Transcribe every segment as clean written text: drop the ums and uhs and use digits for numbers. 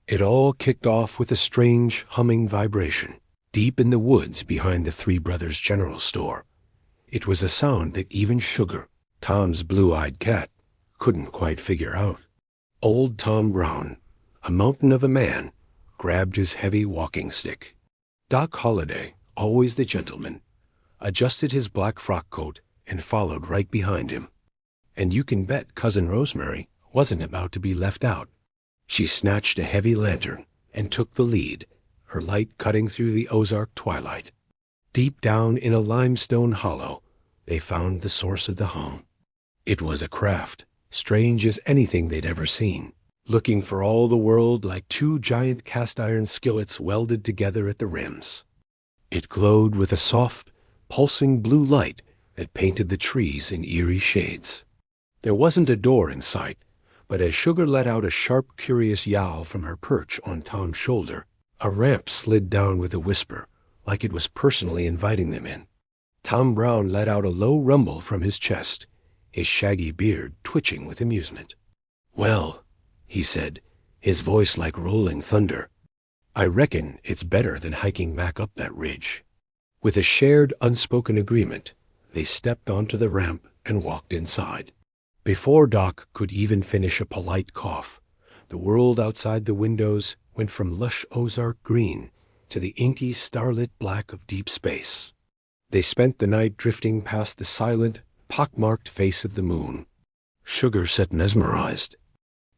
It all kicked off with a strange, humming vibration, deep in the woods behind the Three Brothers General Store. It was a sound that even Sugar, Tom's blue-eyed cat, couldn't quite figure out. Old Tom Brown, a mountain of a man, grabbed his heavy walking stick. Doc Holliday, always the gentleman, adjusted his black frock coat and followed right behind him. And you can bet Cousin Rosemary wasn't about to be left out. She snatched a heavy lantern and took the lead, her light cutting through the Ozark twilight. Deep down in a limestone hollow, they found the source of the hum. It was a craft, strange as anything they'd ever seen, looking for all the world like two giant cast-iron skillets welded together at the rims. It glowed with a soft, pulsing blue light that painted the trees in eerie shades. There wasn't a door in sight, but as Sugar let out a sharp, curious yowl from her perch on Tom's shoulder, a ramp slid down with a whisper, like it was personally inviting them in. Tom Brown let out a low rumble from his chest, his shaggy beard twitching with amusement. "Well," he said, his voice like rolling thunder, "I reckon it's better than hiking back up that ridge." With a shared, unspoken agreement, they stepped onto the ramp and walked inside. Before Doc could even finish a polite cough, the world outside the windows went from lush Ozark green to the inky, starlit black of deep space. They spent the night drifting past the silent, pockmarked face of the moon. Sugar sat mesmerized,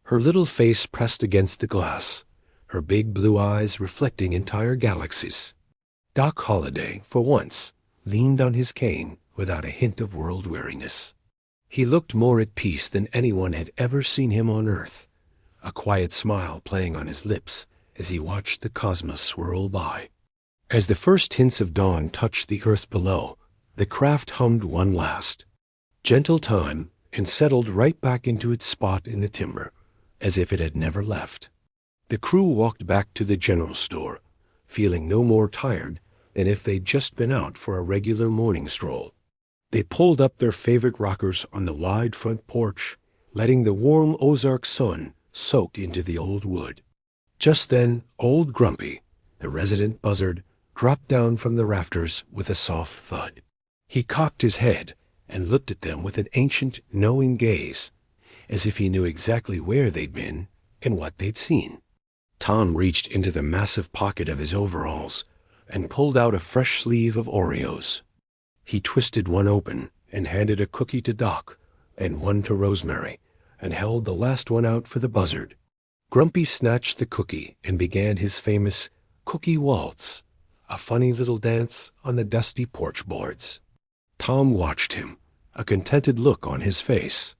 her little face pressed against the glass, her big blue eyes reflecting entire galaxies. Doc Holliday, for once, leaned on his cane without a hint of world weariness. He looked more at peace than anyone had ever seen him on Earth, a quiet smile playing on his lips as he watched the cosmos swirl by. As the first hints of dawn touched the earth below, the craft hummed one last, gentle time, and settled right back into its spot in the timber, as if it had never left. The crew walked back to the general store, feeling no more tired than if they'd just been out for a regular morning stroll. They pulled up their favorite rockers on the wide front porch, letting the warm Ozark sun soak into the old wood. Just then, old Grumpy, the resident buzzard, dropped down from the rafters with a soft thud. He cocked his head and looked at them with an ancient, knowing gaze, as if he knew exactly where they'd been and what they'd seen. Tom reached into the massive pocket of his overalls and pulled out a fresh sleeve of Oreos. He twisted one open and handed a cookie to Doc and one to Rosemary, and held the last one out for the buzzard. Grumpy snatched the cookie and began his famous cookie waltz, a funny little dance on the dusty porch boards. Tom watched him, a contented look on his face.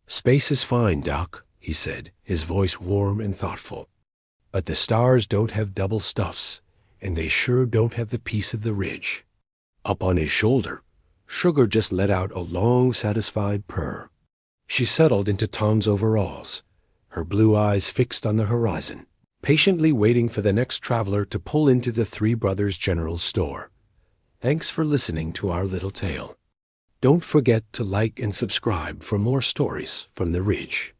"Space is fine, Doc," he said, his voice warm and thoughtful. "But the stars don't have double stuffs, and they sure don't have the peace of the ridge." Up on his shoulder, Sugar just let out a long, satisfied purr. She settled into Tom's overalls, her blue eyes fixed on the horizon, patiently waiting for the next traveler to pull into the Three Brothers General Store. Thanks for listening to our little tale. Don't forget to like and subscribe for more stories from the Ridge.